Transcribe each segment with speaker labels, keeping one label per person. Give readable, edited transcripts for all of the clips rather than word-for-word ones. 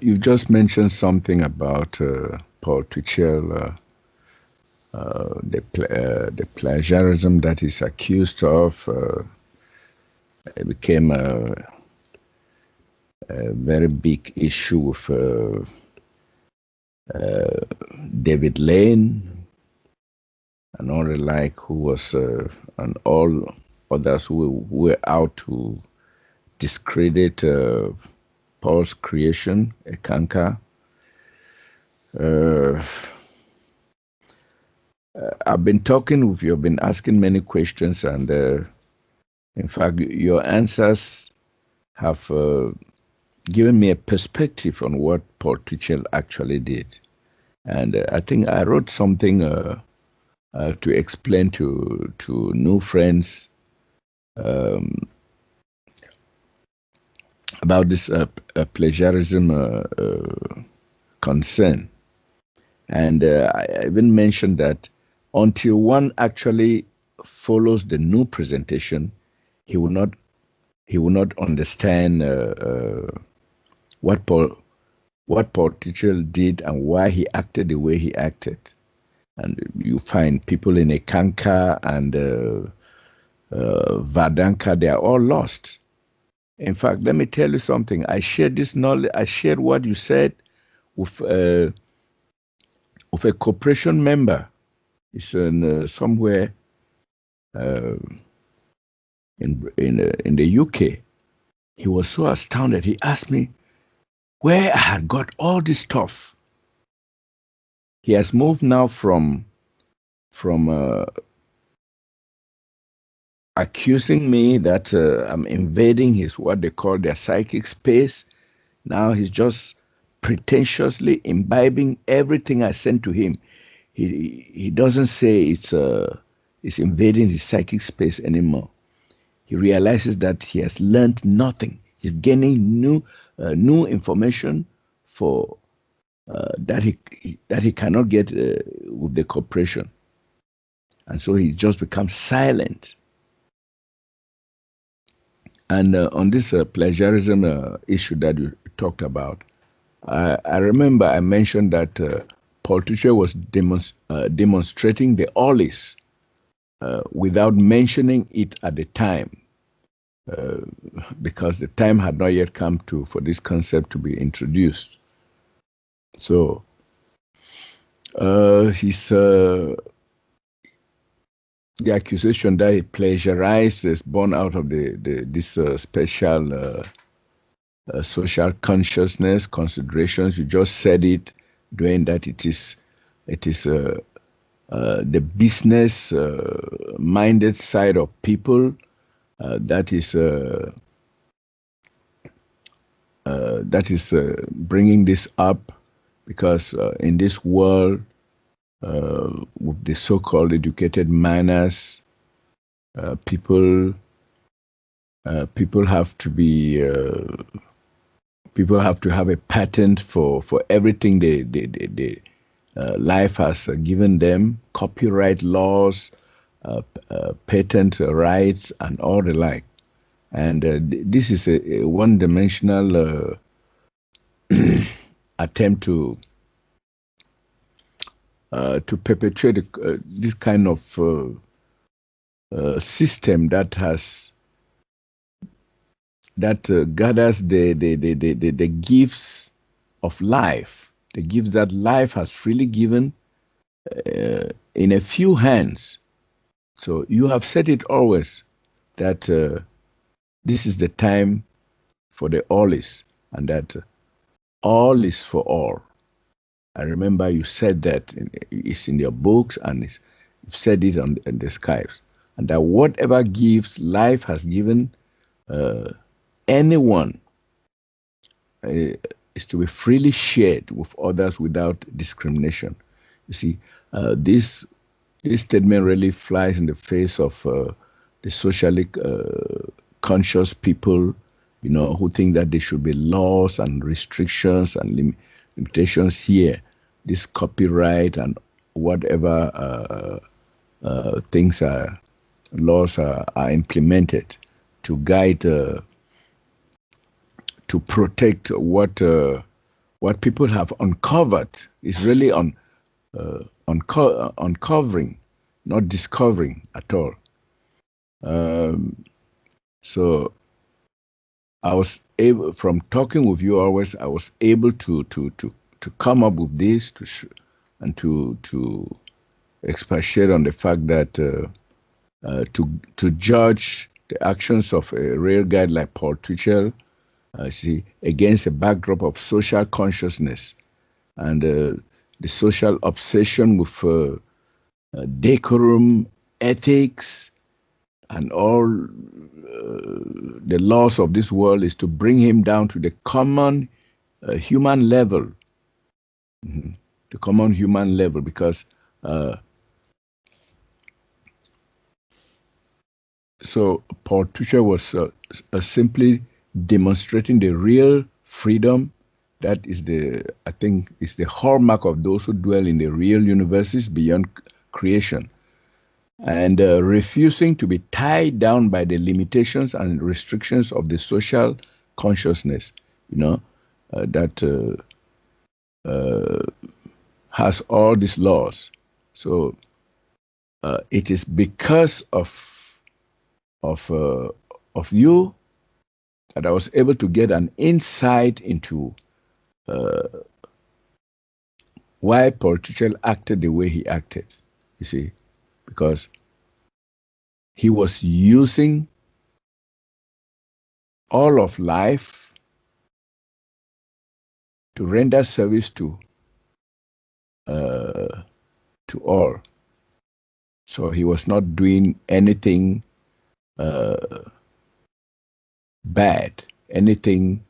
Speaker 1: You just mentioned something about Paul Twitchell, the plagiarism that he's accused of. It became a very big issue with David Lane and all the like, who was, and all others who were out to discredit Paul's creation, Ekanka. I've been talking with you, I've been asking many questions, and in fact, your answers have given me a perspective on what Paul Twitchell actually did. And I think I wrote something to explain to new friends about this plagiarism concern. And I even mentioned that until one actually follows the new presentation, he will not understand what Paul Twitchell did and why he acted the way he acted. And you find people in Ekanka and Vardanka, they are all lost. In fact, let me tell you something. I shared this knowledge. I shared what you said with a corporation member. It's in somewhere in the UK. He was so astounded. He asked me where I had got all this stuff. He has moved now from accusing me that I'm invading his, what they call their psychic space. Now he's just pretentiously imbibing everything I sent to him. He doesn't say it's invading his psychic space anymore. He realizes that he has learned nothing. He's gaining new information for that he cannot get with the corporation, and so he just becomes silent. And on this plagiarism issue that you talked about, I remember I mentioned that Paul Twitchell was demonstrating the Ollies without mentioning it at the time, because the time had not yet come for this concept to be introduced. So the accusation that he plagiarized is born out of this special social consciousness considerations. You just said it, Duane, that it is the business minded side of people that is bringing this up, because in this world, with the so-called educated minors, people have to be people have to have a patent for everything they life has given them, copyright laws, patent rights, and all the like. And this is a one-dimensional attempt to perpetuate this kind of system that gathers the gifts of life, the gifts that life has freely given in a few hands. So you have said it always that this is the time for the all is, and that all is for all. I remember you said that it's in your books, and you've said it on the Skypes, and that whatever gifts life has given anyone is to be freely shared with others without discrimination. You see, this statement really flies in the face of the socially conscious people, who think that there should be laws and restrictions and limitations here. This copyright and whatever things laws are implemented to guide, to protect what what people have uncovered is really uncovering, not discovering at all. So I was able, from talking with you always, I was able to come up with this and to expatiate on the fact that to judge the actions of a real guy like Paul Twitchell, see, against a backdrop of social consciousness and the social obsession with decorum, ethics, and all the laws of this world, is to bring him down to the common human level, the common human level, because so Paul Twitchell was simply demonstrating the real freedom that is I think is the hallmark of those who dwell in the real universes beyond creation, and refusing to be tied down by the limitations and restrictions of the social consciousness, that has all these laws. So it is because of you that I was able to get an insight into why Paul Twitchell acted the way he acted. You see, because he was using all of life to render service to all. So he was not doing anything bad, anything.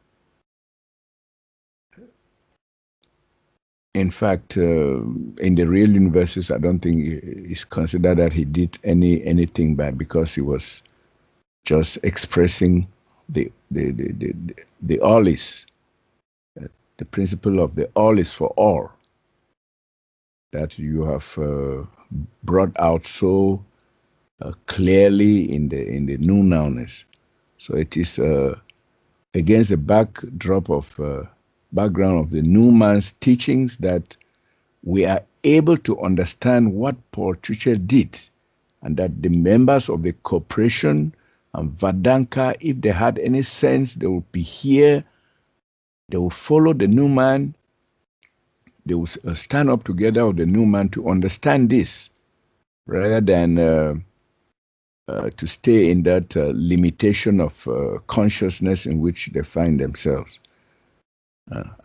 Speaker 1: In fact, in the real universes, I don't think it's considered that he did anything bad, because he was just expressing the all is, the principle of the all is for all, that you have brought out so clearly in the new nowness. So it is against the backdrop of background of the new man's teachings that we are able to understand what Paul Twitchell did, and that the members of the corporation and Vadanka, if they had any sense, they will be here, they will follow the new man, they will stand up together with the new man to understand this, rather than to stay in that limitation of consciousness in which they find themselves,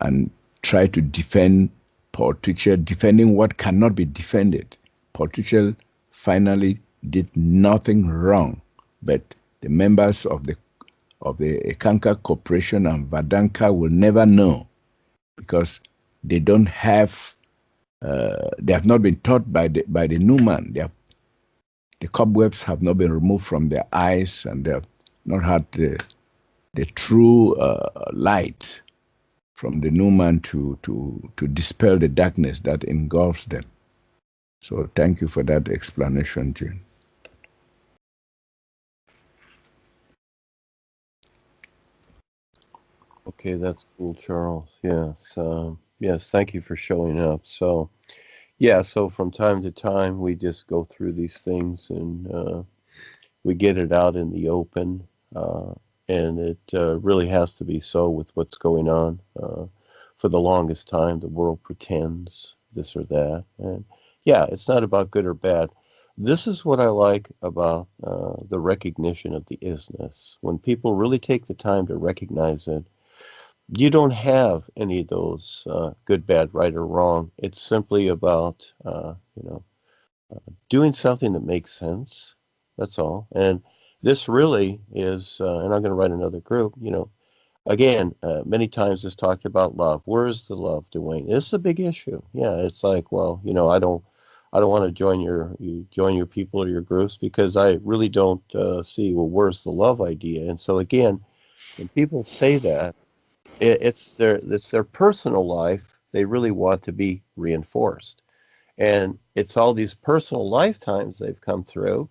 Speaker 1: and try to defend Paul Twitchell, defending what cannot be defended. Paul Twitchell finally did nothing wrong, but the members of the Ekanka Corporation and Vadanka will never know, because they don't have, they have not been taught by the new man. The cobwebs have not been removed from their eyes, and they have not had the true light from the new man to dispel the darkness that engulfs them. So thank you for that explanation, Jane.
Speaker 2: Okay, that's cool, Charles. Yes, yes. Thank you for showing up. So, yeah. So from time to time, we just go through these things, and we get it out in the open, and it really has to be so with what's going on. For the longest time, the world pretends this or that, and yeah, it's not about good or bad. This is what I like about the recognition of the isness. When people really take the time to recognize it, you don't have any of those good, bad, right, or wrong. It's simply about doing something that makes sense. That's all. And this really is, and I'm going to write another group. Again, many times it's talked about love. Where is the love, Duane? It's a big issue. Yeah, it's like, well, I don't want to join your people or your groups, because I really don't see, well, where's the love idea? And so again, when people say that, it's their personal life they really want to be reinforced, and it's all these personal lifetimes they've come through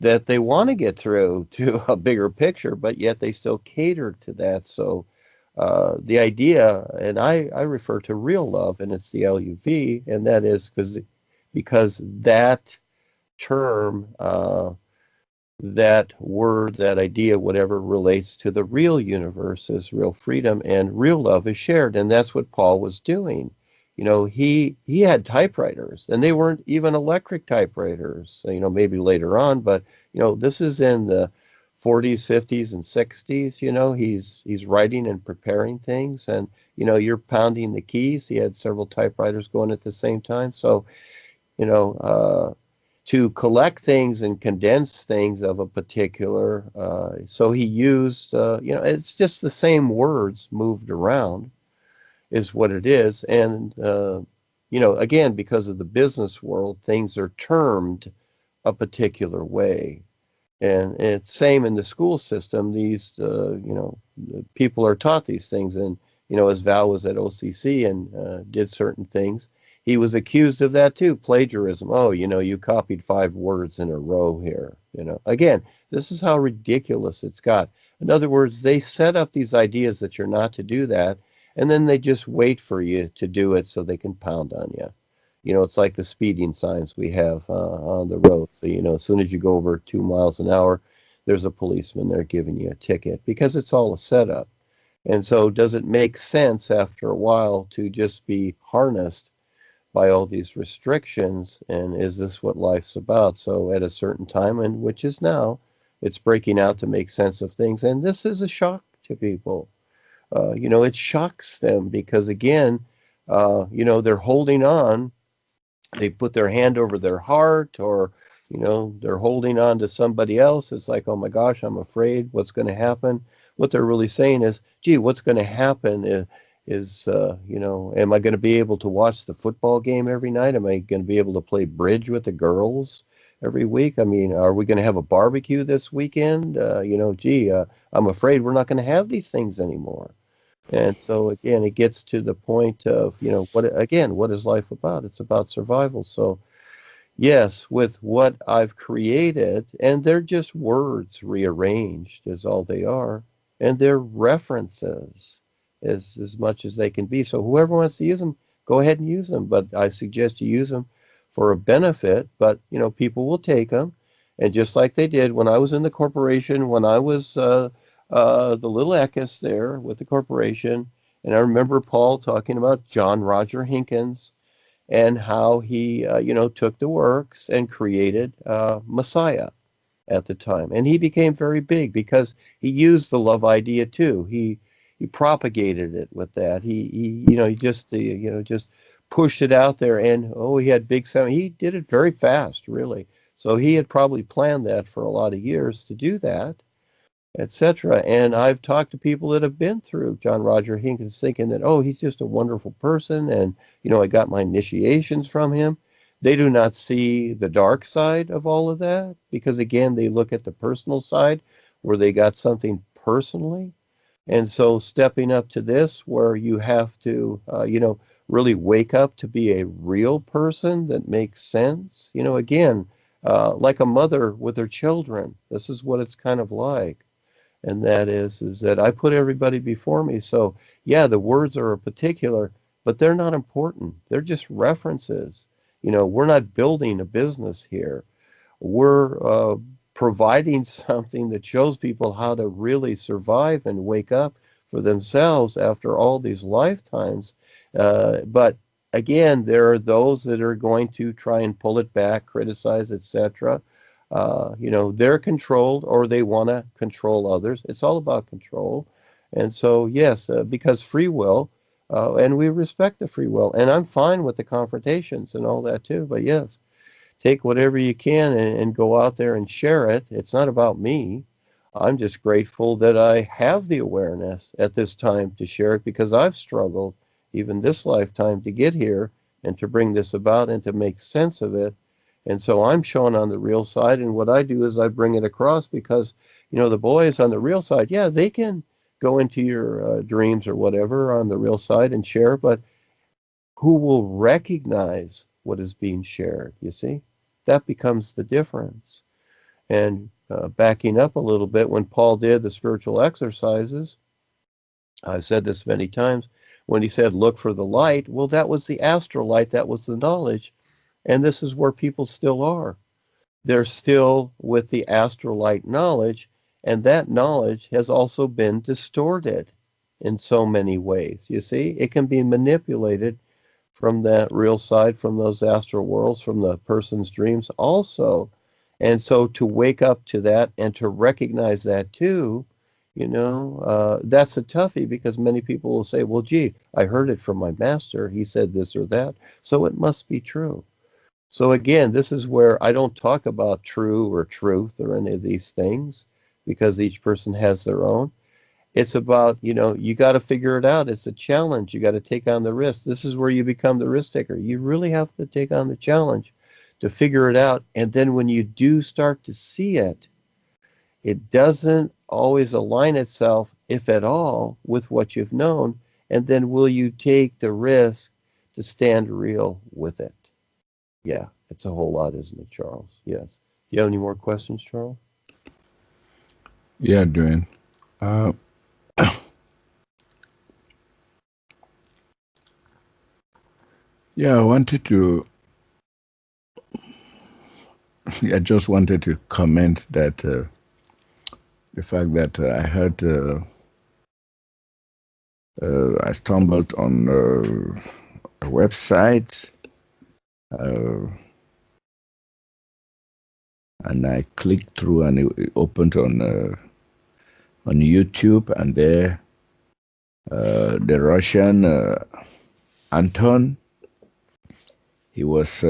Speaker 2: that they want to get through to a bigger picture, but yet they still cater to that. So the idea, and I refer to real love, and it's the LUV, and that is because that term, that word, that idea, whatever relates to the real universe is real freedom, and real love is shared, and that's what Paul was doing. He had typewriters, and they weren't even electric typewriters. Maybe later on, but this is in the 40s, 50s, and 60s. He's writing and preparing things, and you're pounding the keys. He had several typewriters going at the same time, so you know. To collect things and condense things of a particular, so he used, it's just the same words moved around is what it is. And, again, because of the business world, things are termed a particular way. And it's same in the school system. These, people are taught these things. And, as Val was at OCC and did certain things, he was accused of that too, plagiarism. Oh, you copied 5 words in a row here. Again, this is how ridiculous it's got. In other words, they set up these ideas that you're not to do that, and then they just wait for you to do it so they can pound on you. It's like the speeding signs we have on the road. So, as soon as you go over 2 miles an hour, there's a policeman there giving you a ticket because it's all a setup. And so does it make sense after a while to just be harnessed by all these restrictions? And is this what life's about? So at a certain time, and which is now, it's breaking out to make sense of things. And this is a shock to people. It shocks them because, again, they're holding on. They put their hand over their heart, or they're holding on to somebody else. It's like, oh my gosh, I'm afraid. What's going to happen? What they're really saying is, gee, what's going to happen is am I going to be able to watch the football game every night? Am I going to be able to play bridge with the girls every week? I mean, are we going to have a barbecue this weekend? I'm afraid we're not going to have these things anymore. And so again, it gets to the point of, what is life about? It's about survival. So yes, with what I've created, and they're just words rearranged is all they are, and they're references as much as they can be. So whoever wants to use them, go ahead and use them. But I suggest you use them for a benefit, but people will take them. And just like they did when I was in the corporation, when I was the little Eckes there with the corporation, and I remember Paul talking about John Roger Hinkins and how he, took the works and created Messiah at the time. And he became very big because he used the love idea too. He propagated it with that. He just pushed it out there, and he had big sound. He did it very fast, really. So he had probably planned that for a lot of years to do that, etc. And I've talked to people that have been through John Roger Hinkins thinking that, he's just a wonderful person, and I got my initiations from him. They do not see the dark side of all of that because, again, they look at the personal side where they got something personally. And so stepping up to this where you have to, really wake up to be a real person that makes sense, again, like a mother with her children, this is what it's kind of like. And that is that I put everybody before me. So yeah, the words are a particular, but they're not important. They're just references. We're not building a business here. We're providing something that shows people how to really survive and wake up for themselves after all these lifetimes. But again, there are those that are going to try and pull it back, criticize, etc. They're controlled, or they want to control others. It's all about control. And so, yes, because free will, and we respect the free will, and I'm fine with the confrontations and all that too. But yes, take whatever you can and go out there and share it. It's not about me. I'm just grateful that I have the awareness at this time to share it, because I've struggled even this lifetime to get here and to bring this about and to make sense of it. And so I'm shown on the real side, and what I do is I bring it across because, the boys on the real side, yeah, they can go into your dreams or whatever on the real side and share, but who will recognize what is being shared, you see? That becomes the difference. And backing up a little bit, when Paul did the spiritual exercises, I've said this many times. When he said, look for the light, well, that was the astral light. That was the knowledge. And this is where people still are. They're still with the astral light knowledge. And that knowledge has also been distorted in so many ways. You see, it can be manipulated from that real side, from those astral worlds, from the person's dreams also. And so to wake up to that and to recognize that too, that's a toughie, because many people will say, well, gee, I heard it from my master. He said this or that, so it must be true. So again, this is where I don't talk about true or truth or any of these things, because each person has their own. It's about, you got to figure it out. It's a challenge. You got to take on the risk. This is where you become the risk taker. You really have to take on the challenge to figure it out. And then when you do start to see it, it doesn't always align itself, if at all, with what you've known. And then will you take the risk to stand real with it? Yeah, it's a whole lot, isn't it, Charles? Yes. Do you have any more questions, Charles?
Speaker 1: Yeah, Duane. Yeah, I just wanted to comment that the fact that I heard, I stumbled on a website, and I clicked through, and it opened on YouTube, and there the Russian Anton, he was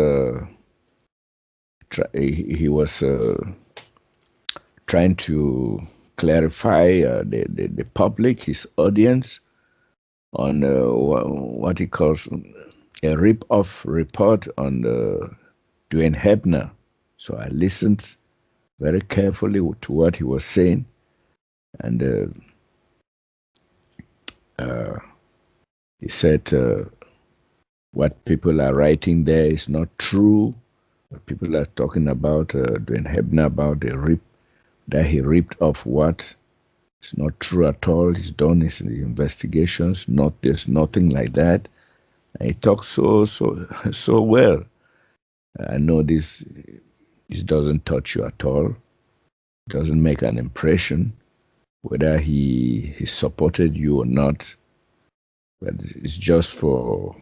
Speaker 1: trying to clarify the public, his audience, on what he calls a rip-off report on Duane Hebner. So I listened very carefully to what he was saying, and he said what people are writing there is not true. What people are talking about Duane Hebner, about that he ripped off what, it's not true at all. He's done his investigations. There's nothing like that. And he talks so well. I know this doesn't touch you at all. It doesn't make an impression, whether he supported you or not. But it's just for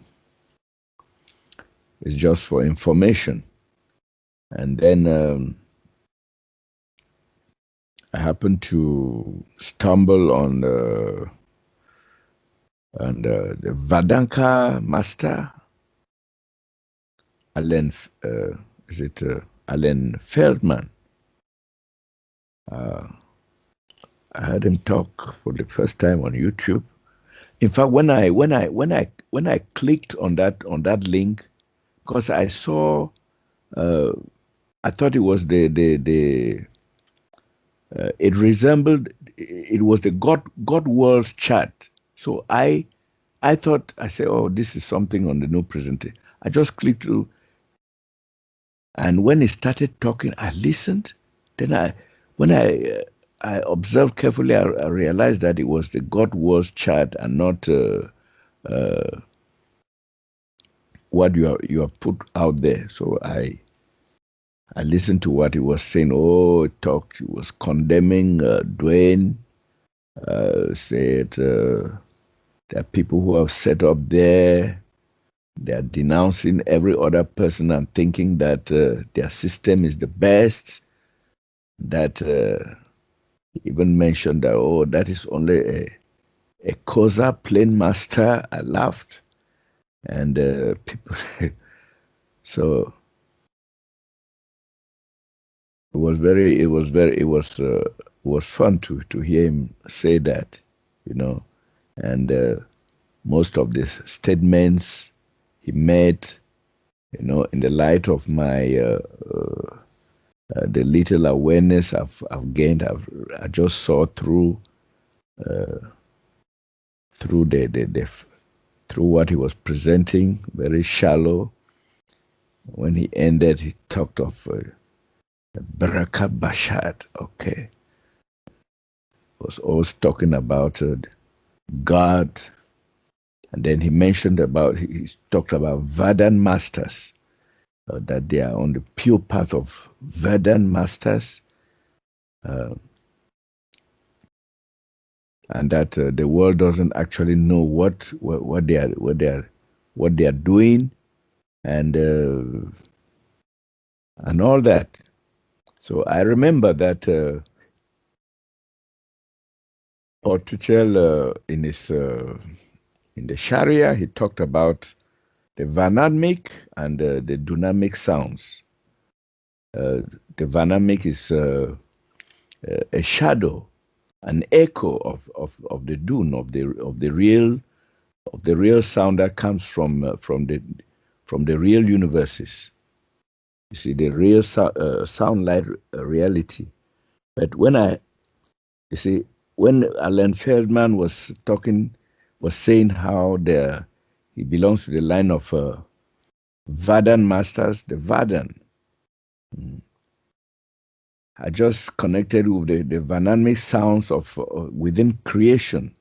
Speaker 1: information. And then I happened to stumble on the Vedanta master, Alan, Alan Feldman. I heard him talk for the first time on YouTube. In fact, when I clicked on that link, because I saw, I thought it was it resembled, it was the God World's chart. So I thought, I said, oh, this is something on the new presentation. I just clicked through, and when he started talking, I listened. Then when I observed carefully, I realized that it was the God World's chart and not what you have put out there. So I listened to what he was saying. Oh, he was condemning Duane, said there are people who have set up there. They are denouncing every other person and thinking that their system is the best. That even mentioned that, oh, that is only a Kosa plane master. I laughed, and people. So it was fun to hear him say that, and most of the statements he made, in the light of my the little awareness I've gained, I just saw through through what he was presenting, very shallow. When he ended, he talked of Baraka Bashad. Okay, was always talking about God, and then he talked about Vedant masters, that they are on the pure path of Vedant masters, uh, and that the world doesn't actually know what they are doing, and all that. So I remember that Paul Twitchell, in the Sharia, he talked about the vanamic and the dynamic sounds. The vanamic is a shadow, an echo of the dun, of the real sound that comes from the real universes. You see, the real sound like reality. But you see, when Alan Feldman was saying how he belongs to the line of Vedant masters, the Vedant. I just connected with the dynamic sounds of within creation,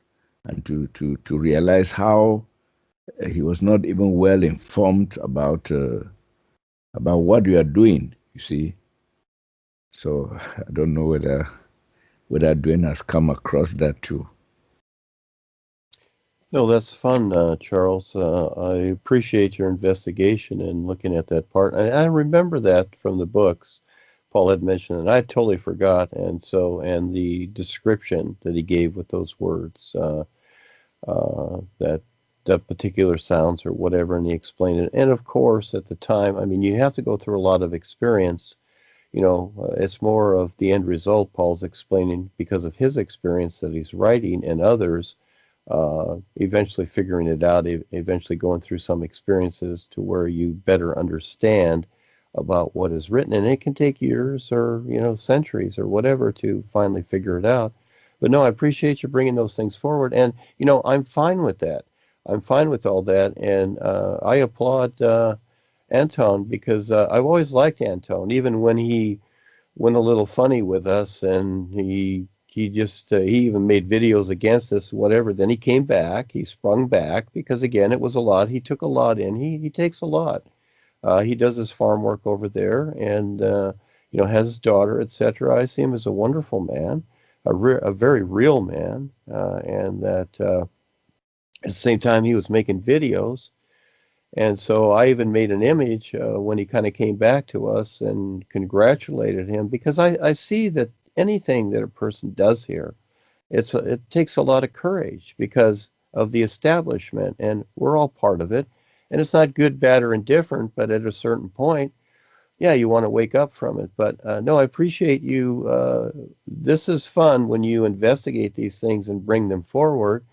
Speaker 1: and to realize how he was not even well informed about what we are doing. You see, so I don't know whether Duane has come across that too.
Speaker 2: No, that's fun, Charles. I appreciate your investigation and looking at that part. I remember that from the books Paul had mentioned, and I totally forgot. And the description that he gave with those words, that particular sounds or whatever, and he explained it. And of course, at the time, I mean, you have to go through a lot of experience. It's more of the end result Paul's explaining because of his experience that he's writing, and others eventually figuring it out, eventually going through some experiences to where you better understand about what is written. And it can take years or, centuries or whatever to finally figure it out. But no, I appreciate you bringing those things forward. And, I'm fine with that. I'm fine with all that. And I applaud Anton because I've always liked Anton, even when he went a little funny with us, and he even made videos against us, whatever. Then he came back, he sprung back, because again, it was a lot. He took a lot in. He takes a lot. He does his farm work over there, and has his daughter, etc. I see him as a wonderful man, a very real man, and that at the same time he was making videos. And so I even made an image when he kind of came back to us and congratulated him, because I see that anything that a person does here, it takes a lot of courage because of the establishment, and we're all part of it. And it's not good, bad, or indifferent, but at a certain point, yeah, you want to wake up from it. But no, I appreciate you. This is fun when you investigate these things and bring them forward.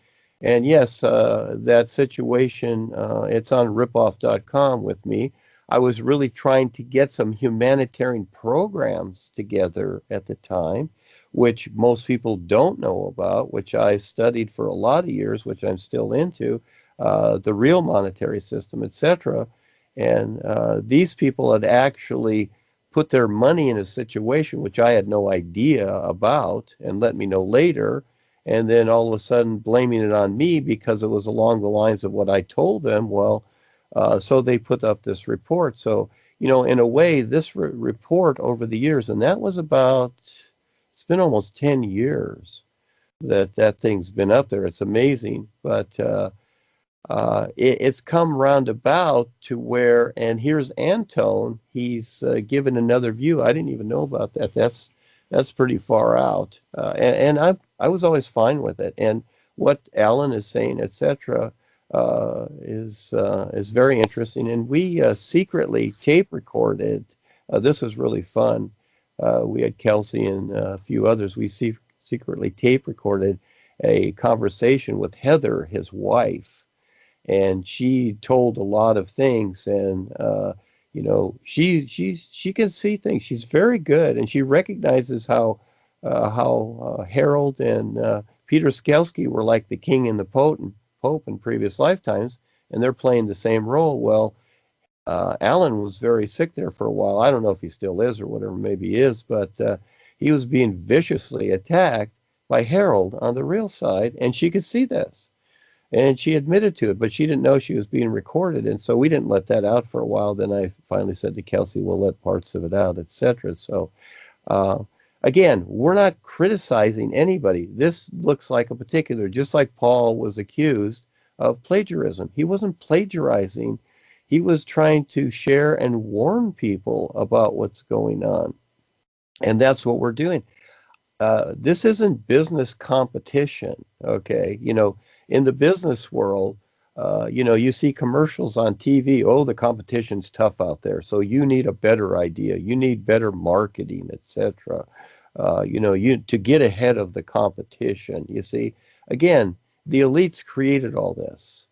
Speaker 2: And yes, that situation, it's on ripoff.com with me. I was really trying to get some humanitarian programs together at the time, which most people don't know about, which I studied for a lot of years, which I'm still into, the real monetary system, etc. And these people had actually put their money in a situation which I had no idea about, and let me know later, and then all of a sudden blaming it on me because it was along the lines of what I told them. Well, so they put up this report. So, in a way, this report over the years, and that was it's been almost 10 years that thing's been up there. It's amazing. But it's come roundabout to where, and here's Anton, he's given another view. I didn't even know about that. That's pretty far out. And I was always fine with it. And what Alan is saying, etc., is very interesting. And we secretly tape recorded. This was really fun. We had Kelsey and a few others. We secretly tape recorded a conversation with Heather, his wife, and she told a lot of things. And she can see things. She's very good, and she recognizes how Harold and Peter Skelski were like the king and the pope in previous lifetimes, and they're playing the same role. Well, Alan was very sick there for a while. I don't know if he still is or whatever, maybe he is, but he was being viciously attacked by Harold on the real side, and she could see this. And she admitted to it, but she didn't know she was being recorded, and so we didn't let that out for a while. Then I finally said to Kelsey, we'll let parts of it out, etc. So uh, again, we're not criticizing anybody. This looks like a particular, just like Paul was accused of plagiarism. He wasn't plagiarizing. He was trying to share and warn people about what's going on. And that's what we're doing. This isn't business competition, okay? In the business world, you see commercials on TV. Oh, the competition's tough out there, so you need a better idea. You need better marketing, etc. You to get ahead of the competition. You see, again, the elites created all this.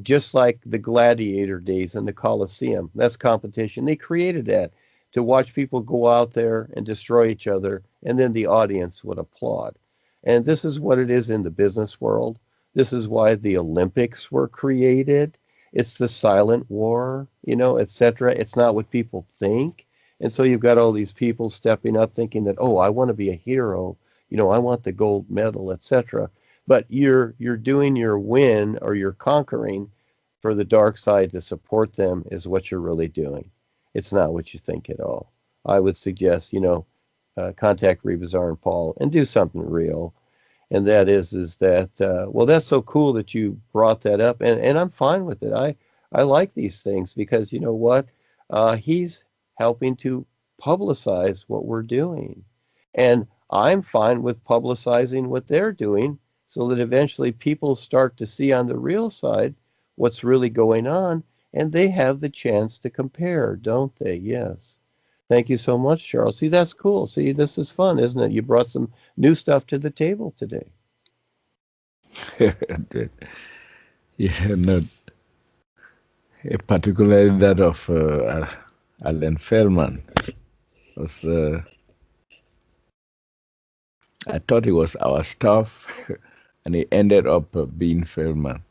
Speaker 2: Just like the gladiator days in the Colosseum. That's competition. They created that to watch people go out there and destroy each other, and then the audience would applaud. And this is what it is in the business world. This is why the Olympics were created. It's the silent war, etc. It's not what people think. And so you've got all these people stepping up thinking that, oh, I want to be a hero. I want the gold medal, etc. But you're doing your win or you're conquering for the dark side to support them is what you're really doing. It's not what you think at all. I would suggest, contact Rebazar and Paul and do something real. And that is that, well, that's so cool that you brought that up. And I'm fine with it. I like these things because you know what? He's helping to publicize what we're doing. And I'm fine with publicizing what they're doing so that eventually people start to see on the real side what's really going on, and they have the chance to compare, don't they? Yes. Thank you so much, Charles. See, that's cool. See, this is fun, isn't it? You brought some new stuff to the table today.
Speaker 1: Yeah, no, particularly that of Alan Feldman. Was, I thought it was our stuff, and it ended up being Feldman.